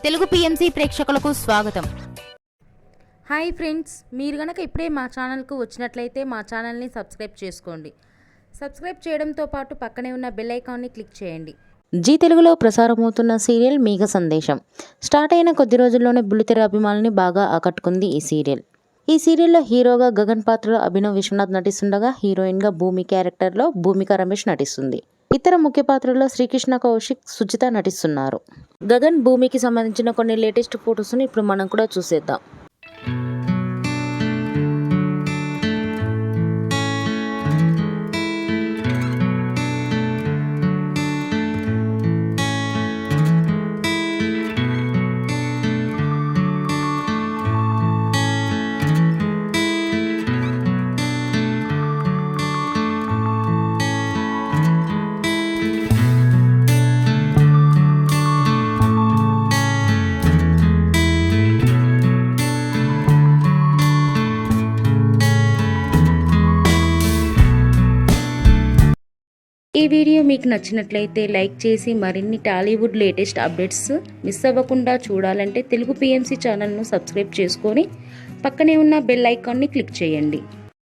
Telugu PMC ప్రేక్షకులకు స్వాగతం. Hi friends, మీరు గనక ఇప్పుడే మా ఛానల్కు వచ్చినట్లయితే మా ఛానల్ని సబ్స్క్రైబ్ చేసుకోండి. సబ్స్క్రైబ్ చేయడంతో పాటు పక్కనే ఉన్న బెల్ ఐకాన్ని క్లిక్ చేయండి. జీ తెలుగులో ప్రసారమవుతున్న సీరియల్ మేఘ సందేశం స్టార్ట్ అయిన కొద్ది రోజుల్లోనే బుల్లితెర అభిమానుల్ని బాగా ఆకట్టుకుంది ఈ సీరియల్. ఈ సీరియల్లో హీరోగా గగన్ పాత్రలో అభినవ్ విశ్వనాథ్ నటిస్తుండగా హీరోయిన్గా భూమి క్యారెక్టర్లో భూమిక రమేష్ నటిస్తుంది. ఇతర ముఖ్య పాత్రల్లో శ్రీకృష్ణ కౌశిక్, సుజిత నటిస్తున్నారు. గగన్ భూమికి సంబంధించిన కొన్ని లేటెస్ట్ ఫొటోస్ని ఇప్పుడు మనం కూడా చూసేద్దాం. ఈ వీడియో మీకు నచ్చినట్లయితే లైక్ చేసి మరిన్ని టాలీవుడ్ లేటెస్ట్ అప్డేట్స్ మిస్ అవ్వకుండా చూడాలంటే తెలుగు పిఎంసి ఛానల్ను సబ్స్క్రైబ్ చేసుకొని పక్కనే ఉన్న బెల్ ఐకాన్ని క్లిక్ చేయండి.